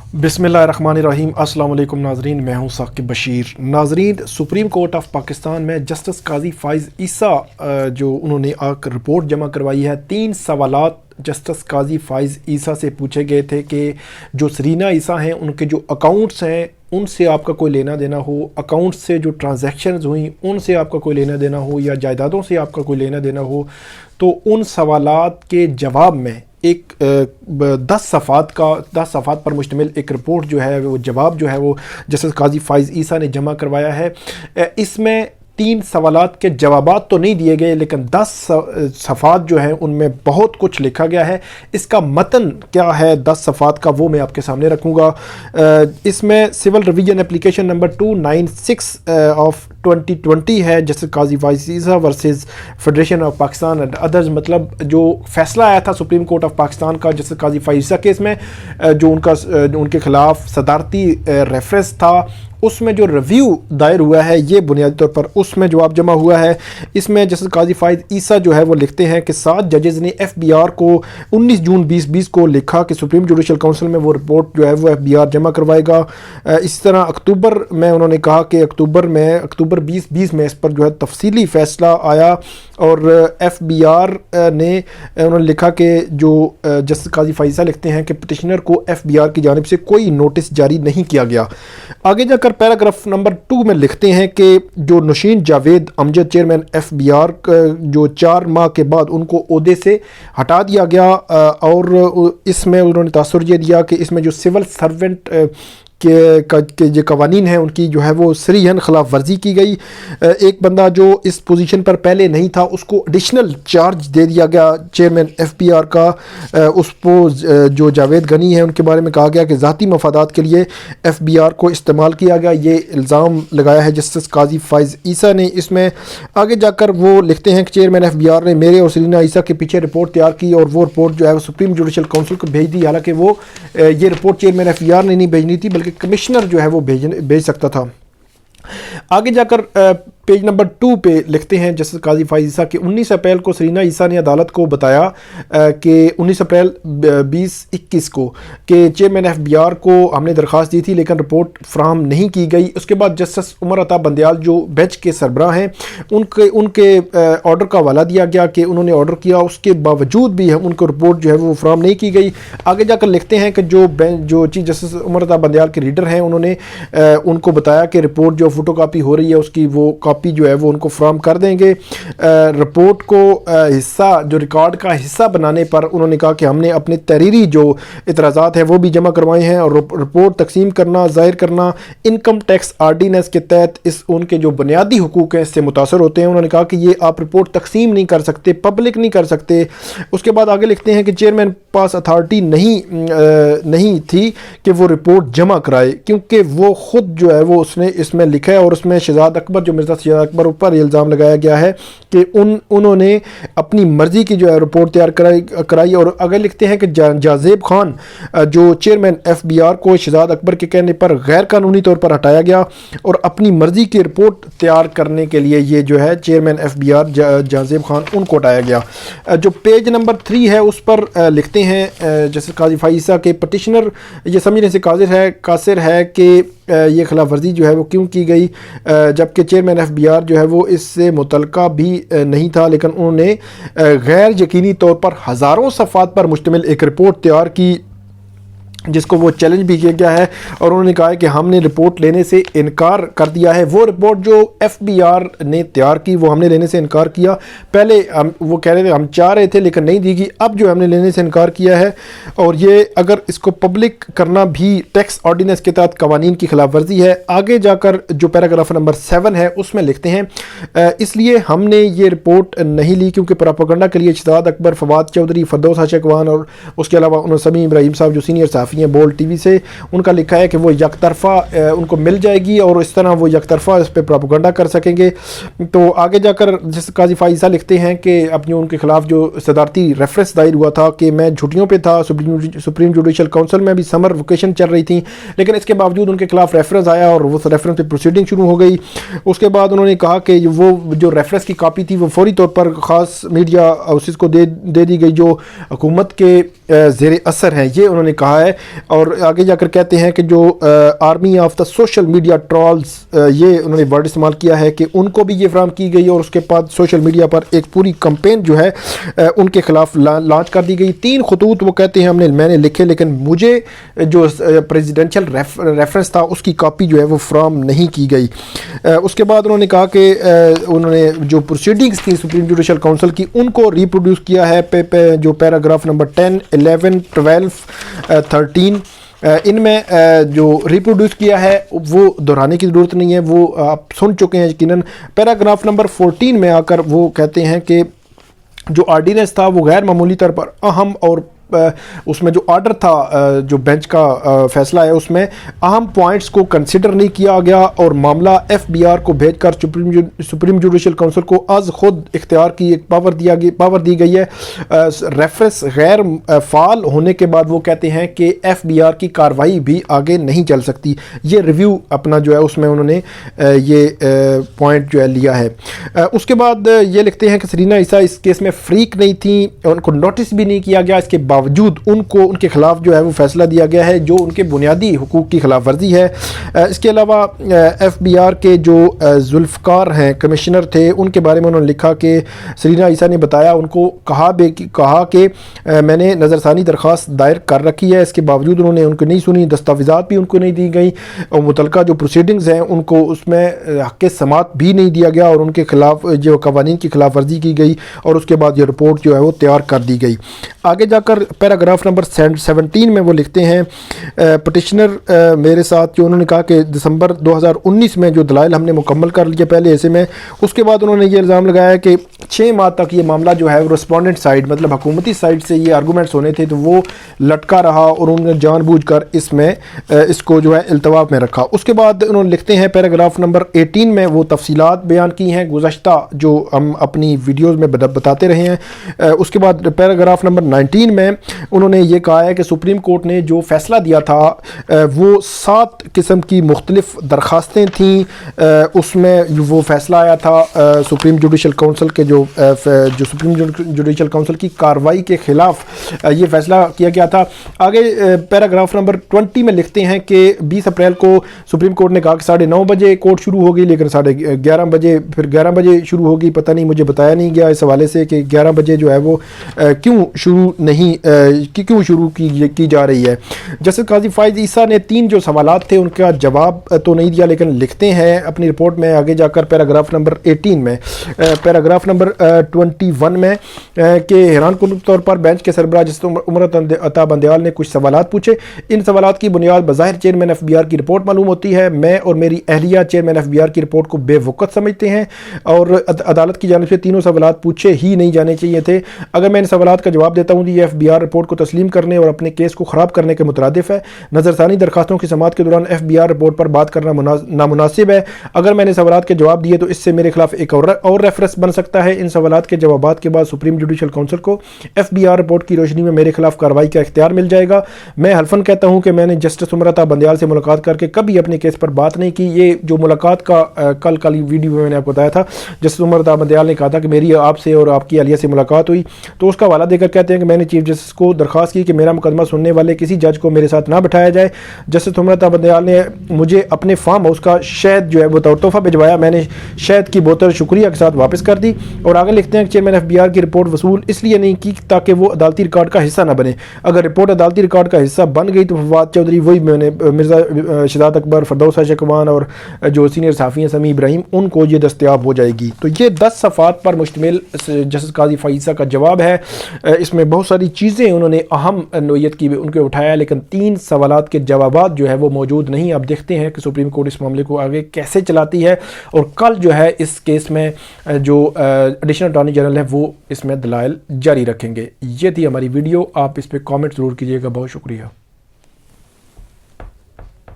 बिस्मिल्लाहिर्रहमानिर्रहीम। अस्सलाम वालेकुम नाजरीन, मैं हूं साकिब बशीर। नाजरीन, सुप्रीम कोर्ट ऑफ पाकिस्तान में जस्टिस काजी फ़ाइज़ ईसा जो उन्होंने आकर रिपोर्ट जमा करवाई है, 3 सवालात जस्टिस काजी फ़ाइज़ ईसा से पूछे गए थे कि जो सरीना ईसा हैं उनके जो अकाउंट्स हैं उनसे आपका कोई लेना देना हो, अकाउंट्स से जो ट्रांजैक्शंस हुई उनसे आपका कोई लेना देना हो, या जायदादों से आपका कोई लेना देना हो, तो उन सवालात के जवाब में एक 10 सफ़ात पर मुश्तमिल एक रिपोर्ट जो है वो जवाब जो है वो जस्टिस काजी फ़ाइज़ ईसा ने जमा करवाया है। इसमें 3 सवालात के जवाबात तो नहीं दिए गए, लेकिन 10 सफ़ात जो हैं उनमें बहुत कुछ लिखा गया है। इसका मतन क्या है 10 सफ़ात का, वो मैं आपके सामने रखूँगा। इसमें civil revision application number 296 of 2020 है, justice Qazi Faez Isa versus federation of Pakistan and others. मतलब जो फैसला आया था सुप्रीम कोर्ट ऑफ पाकिस्तान का जस्टिस काजी फ़ाइज़ ईसा केस में, जो उनके खिलाफ सदारती रेफरेंस था, उसमें जो रिव्यू दायर हुआ है ये बुनियादी तौर पर उसमें जवाब जमा हुआ है। इसमें जस्टिस काजी फ़ाइज़ ईसा जो है वो लिखते हैं कि 7 जजेज़ ने FBR को 19 जून 2020 को लिखा कि सुप्रीम जुडिशल काउंसिल में वो रिपोर्ट जो है वो FBR जमा करवाएगा। इस तरह अक्टूबर में उन्होंने कहा कि अक्टूबर 2020 में इस पर जो है तफसीली फ़ैसला आया, और FBR ने उन्होंने लिखा कि जो जस्टिस काजी फ़ाइज़ ईसा लिखते हैं कि पटिशनर को FBR की जानिब से कोई नोटिस जारी नहीं किया गया। आगे जाकर पैराग्राफ नंबर 2 में लिखते हैं कि जो नौशीन जावेद अमजद चेयरमैन FBR जो 4 माह के बाद उनको ओहदे से हटा दिया गया, और इसमें उन्होंने तासुर ये दिया कि इसमें जो सिविल सर्वेंट के जो कवानीन हैं उनकी जो है वो सरीहन खिलाफ वर्जी की गई। एक बंदा जो इस पोजीशन पर पहले नहीं था उसको एडिशनल चार्ज दे दिया गया चेयरमैन FBR का। उसको जो जावेद गनी है उनके बारे में कहा गया कि ज़ाती मफादात के लिए FBR को इस्तेमाल किया गया। ये इल्ज़ाम लगाया है जस्टिस काजी फ़ाइज़ ईसा ने। इसमें आगे जाकर वो लिखते हैं कि चेयरमैन FBR ने मेरे और सरीना ईसा के पीछे रिपोर्ट तैयार की, और वो रिपोर्ट जो है वो सुप्रीम जुडिशल काउंसिल को भेज दी। हालांकि वो ये रिपोर्ट चेयरमैन FBR ने नहीं भेजनी थी, बल्कि कमिश्नर जो है वो भेज सकता था। आगे जाकर पेज नंबर 2 पे लिखते हैं जस्टिस काजी फ़ाइज़ ईसा कि 19 अप्रैल को सरीना ईसा ने अदालत को बताया कि 19 अप्रैल 2021 को कि चेयरमैन FBR को हमने दरख्वास्त दी थी लेकिन रिपोर्ट फ्राहम नहीं की गई। उसके बाद जस्टिस उमर अता बंदयाल जो बेंच के सरबराह हैं उनके ऑर्डर का हवाला दिया गया कि उन्होंने ऑर्डर किया, उसके बावजूद भी उनको रिपोर्ट जो है वो फ्राहम नहीं की गई। आगे जाकर लिखते हैं कि जो चीफ जस्टिस उमर अता बंदयाल के रीडर हैं उन्होंने उनको बताया कि रिपोर्ट जो फोटो कापी हो रही है उसकी वो कॉपी जो है वो उनको फ्राहम कर देंगे। रिपोर्ट को हिस्सा जो रिकॉर्ड का हिस्सा बनाने पर उन्होंने कहा कि हमने अपने तहरीरी जो इतराज़ात हैं वो भी जमा करवाए हैं, और रिपोर्ट तकसीम करना ज़ाहिर करना इनकम टैक्स आर्डीनेंस के तहत उनके जो बुनियादी हुकूक हैं इससे मुतासर होते हैं। उन्होंने कहा कि ये आप रिपोर्ट तकसीम नहीं कर सकते, पब्लिक नहीं कर सकते। उसके बाद आगे लिखते हैं कि चेयरमैन पास अथॉरिटी नहीं थी कि वो रिपोर्ट जमा कराए, क्योंकि वो ख़ुद जो है वो उसने इसमें लिखा है, और उसमें शहजाद अकबर जो मिर्ज़ा शहजाद अकबर ऊपर इल्ज़ाम लगाया गया है कि उन्होंने अपनी मर्ज़ी की जो है रिपोर्ट तैयार कराई। और आगे लिखते हैं कि जाज़ेब खान जो चेयरमैन FBR को शहजाद अकबर के कहने पर गैर कानूनी तौर पर हटाया गया, और अपनी मर्ज़ी की रिपोर्ट तैयार करने के लिए ये जो है चेयरमैन FBR जाज़ेब खान उनको हटाया गया। जो पेज नंबर 3 है उस पर लिखते हैं जस्टिस काजी फ़ाइज़ ईसा के पटिशनर ये समझने से कासिर है कि ये खिलाफ वर्जी जो है वो क्यों की गई, जबकि चेयरमैन FBR जो है वो इससे मुतलका भी नहीं था, लेकिन उन्होंने गैर यकीनी तौर पर हज़ारों सफ़ात पर मुश्तमिल एक रिपोर्ट तैयार की जिसको वो चैलेंज भी किया गया है, और उन्होंने कहा है कि हमने रिपोर्ट लेने से इनकार कर दिया है। वो रिपोर्ट जो FBR ने तैयार की वो हमने लेने से इनकार किया। पहले वो कह रहे थे हम चाह रहे थे लेकिन नहीं दी गई, अब जो हमने लेने से इनकार किया है, और ये अगर इसको पब्लिक करना भी टैक्स ऑर्डिनेंस के तहत कवानीन की खिलाफ वर्जी है। आगे जाकर जो पैराग्राफ नंबर 7 है उसमें लिखते हैं इसलिए हमने ये रिपोर्ट नहीं ली क्योंकि प्रोपेगेंडा के लिए शहजाद अकबर, फवाद चौधरी, फरदौस हाशकवान और उसके अलावा उन्होंने समी इब्राहिम साहब जो सीनियर सहाफ़ी हैं बोल्ड TV से, उनका लिखा है कि वो यकतरफ़ा उनको मिल जाएगी और इस तरह वो यकतरफ़ा इस पर प्रोपेगेंडा कर सकेंगे। तो आगे जाकर जस्टिस काजी फ़ाइज़ ईसा लिखते हैं कि अपनी उनके खिलाफ जो सदारती रेफरेंस दायर हुआ था कि मैं छुट्टियों पे था, सुप्रीम जुडिशल काउंसिल में भी समर वेकेशन चल रही थी, लेकिन इसके बावजूद उनके खिलाफ रेफरेंस आया और वो रेफरेंस पे प्रोसीडिंग शुरू हो गई। उसके बाद उन्होंने कहा कि वो जो रेफरेंस की कापी थी वो फौरी तौर पर ख़ास मीडिया हाउसेस को दे दी गई जो हुकूमत के زیر اثر ہیں، یہ انہوں نے کہا ہے۔ اور آگے جا کر کہتے ہیں کہ جو army of the social media trolls, یہ انہوں نے ورڈ استعمال کیا ہے کہ ان کو بھی یہ فراہم کی گئی، اور اس کے بعد سوشل میڈیا پر ایک پوری کمپین جو ہے ان کے خلاف لانچ کر دی گئی۔ 3 خطوط وہ کہتے ہیں میں نے لکھے، لیکن مجھے جو پریزیڈنشل ریفرنس تھا اس کی کاپی جو ہے وہ فراہم نہیں کی گئی۔ اس کے بعد انہوں نے کہا کہ انہوں نے جو پروسیڈنگز تھی سپریم جوڈیشل کونسل کی ان کو ریپروڈیوس کیا ہے، جو پیراگراف نمبر 10، 11، 12، 13 ان میں جو ریپروڈیوس کیا ہے وہ دہرانے کی ضرورت نہیں ہے، وہ آپ سن چکے ہیں یقیناً۔ پیراگراف نمبر 14 میں آ کر وہ کہتے ہیں کہ جو آرڈیننس تھا وہ غیر معمولی طور پر اہم، اور اس میں جو آرڈر تھا، جو بینچ کا فیصلہ ہے، اس میں اہم پوائنٹس کو کنسیڈر نہیں کیا گیا، اور معاملہ ایف بی آر کو بھیج کر سپریم جوڈیشل کونسل کو از خود اختیار کی ایک پاور دی گئی ہے۔ ریفرنس غیر فعال ہونے کے بعد وہ کہتے ہیں کہ ایف بی آر کی کارروائی بھی آگے نہیں چل سکتی۔ یہ ریویو اپنا جو ہے اس میں انہوں نے یہ پوائنٹ جو ہے لیا ہے۔ اس کے بعد یہ لکھتے ہیں کہ سرینا عیسیٰ اس کیس میں فریق نہیں تھیں، ان کو نوٹس بھی نہیں کیا گیا، اس کے باوجود ان کے خلاف جو ہے وہ فیصلہ دیا گیا ہے جو ان کے بنیادی حقوق کی خلاف ورزی ہے۔ اس کے علاوہ ایف بی آر کے جو ذوالفقار ہیں، کمشنر تھے، ان کے بارے میں انہوں نے لکھا کہ سرینا عیسیٰ نے بتایا، ان کو کہا کہ میں نے نظر ثانی درخواست دائر کر رکھی ہے، اس کے باوجود انہوں نے ان کو نہیں سنی، دستاویزات بھی ان کو نہیں دی گئی، اور متعلقہ جو پروسیڈنگز ہیں ان کو اس میں حق سماعت بھی نہیں دیا گیا، اور ان کے خلاف جو قوانین کی خلاف ورزی کی گئی، اور اس کے بعد یہ رپورٹ جو ہے وہ تیار کر دی گئی۔ آگے جا کر پیراگراف نمبر 17 میں وہ لکھتے ہیں، پٹیشنر میرے ساتھ جو انہوں نے کہا کہ دسمبر 2019 میں جو دلائل ہم نے مکمل کر لیے پہلے ایسے میں، اس کے بعد انہوں نے یہ الزام لگایا کہ 6 ماہ تک یہ معاملہ جو ہے رسپونڈنٹ سائڈ، مطلب حکومتی سائڈ سے یہ آرگومنٹس ہونے تھے تو وہ لٹکا رہا، اور انہوں نے جان بوجھ کر اس کو جو ہے التوا میں رکھا۔ اس کے بعد انہوں نے لکھتے ہیں پیراگراف نمبر 18 میں وہ تفصیلات بیان کی ہیں گزشتہ جو ہم اپنی ویڈیوز میں بتاتے رہے ہیں۔ اس کے بعد پیراگراف نمبر 19 میں انہوں نے یہ کہا ہے کہ سپریم کورٹ نے جو فیصلہ دیا تھا وہ 7 قسم کی مختلف درخواستیں تھیں، اس میں وہ فیصلہ آیا تھا سپریم جوڈیشل کونسل کے جو سپریم جوڈیشل کونسل کی کارروائی کے خلاف یہ فیصلہ کیا گیا تھا۔ آگے پیراگراف نمبر 20 میں لکھتے ہیں کہ 20 اپریل کو سپریم کورٹ نے کہا کہ 9:30 بجے کورٹ شروع ہوگی، لیکن 11:30 بجے پھر 11 بجے شروع ہوگی، پتہ نہیں مجھے بتایا نہیں گیا اس حوالے سے کہ 11 بجے جو ہے وہ کیوں شروع کی جا رہی ہے۔ جسٹس قاضی فائز عیسیٰ نے 3 جو سوالات تھے ان کا جواب تو نہیں دیا، لیکن لکھتے ہیں اپنی رپورٹ میں آگے جا کر پیراگراف نمبر 18 میں، پیراگراف نمبر 21 میں کہ حیران کن طور پر بینچ کے سربراہ جسٹس عمر عطا بندیال نے کچھ سوالات پوچھے، ان سوالات کی بنیاد بظاہر چیئرمین ایف بی آر کی رپورٹ معلوم ہوتی ہے، میں اور میری اہلیہ چیئرمین ایف بی آر کی رپورٹ کو بے وقت سمجھتے ہیں، اور عدالت کی جانب سے تینوں سوالات پوچھے ہی نہیں جانے چاہیے تھے۔ اگر میں ان سوالات کا جواب دیتا ہوں تو یہ ایف بی آر رپورٹ کو تسلیم کرنے اور اپنے کیس کو خراب کرنے کے مترادف ہے۔ نظر ثانی درخواستوں کی سماعت کے دوران ایف بی آر رپورٹ پر بات کرنا نامناسب ہے۔ اگر میں نے سوالات کے جواب دیے تو اس سے میرے خلاف ایک اور ریفرنس بن سکتا ہے۔ ان سوالات کے جوابات کے بعد سپریم جوڈیشل کونسل کو ایف بی آر رپورٹ کی روشنی میں میرے خلاف کارروائی کا اختیار مل جائے گا۔ میں حلفاً کہتا ہوں کہ میں نے جسٹس عمر عطا بندیال سے ملاقات کر کے کبھی اپنے کیس پر بات نہیں کی۔ یہ جو ملاقات کا کل ویڈیو میں نے آپ کو بتایا تھا، جسٹس عمر عطا بندیال نے کہا تھا کہ میری آپ سے اور آپ کی اہلیہ سے ملاقات ہوئی، تو اس کا حوالہ دے کر کہتے ہیں کہ میں نے چیف جسٹس کو درخواست کی کہ میرا مقدمہ سننے والے کسی جج کو میرے ساتھ نہ بٹھایا جائے۔ جسٹس عمر عطا بندیال نے مجھے اپنے فارم ہاؤس کا شہد جو ہے وہ تحفہ بھجوایا، میں نے شہد کی بوتل شکریہ کے ساتھ واپس کر دی۔ اور آگے لکھتے ہیں کہ چیئرمین ایف بی آر کی رپورٹ وصول اس لیے نہیں کی تاکہ وہ عدالتی ریکارڈ کا حصہ نہ بنے، اگر رپورٹ عدالتی ریکارڈ کا حصہ بن گئی تو فواد چودھری، وہی میں نے مرزا شہزاد اکبر، فردوس شکوان اور جو سینئر صحافی ہیں سمیع ابراہیم، ان کو یہ دستیاب ہو جائے گی۔ تو یہ 10 صفحات پر مشتمل جسٹس قاضی فائز عیسیٰ کا جواب ہے۔ اس میں بہت ساری چیزیں انہوں نے اہم نوعیت کی ان کو اٹھایا، لیکن 3 سوالات کے جوابات جو ہے وہ موجود نہیں۔ اب دیکھتے ہیں کہ سپریم کورٹ اس معاملے کو آگے کیسے چلاتی ہے، اور کل جو ہے اس کیس میں جو ایڈیشنل اٹارنی جنرل ہے وہ اس میں دلائل جاری رکھیں گے۔ یہ تھی ہماری ویڈیو، آپ اس پہ کامنٹ ضرور کیجیے گا۔ بہت شکریہ۔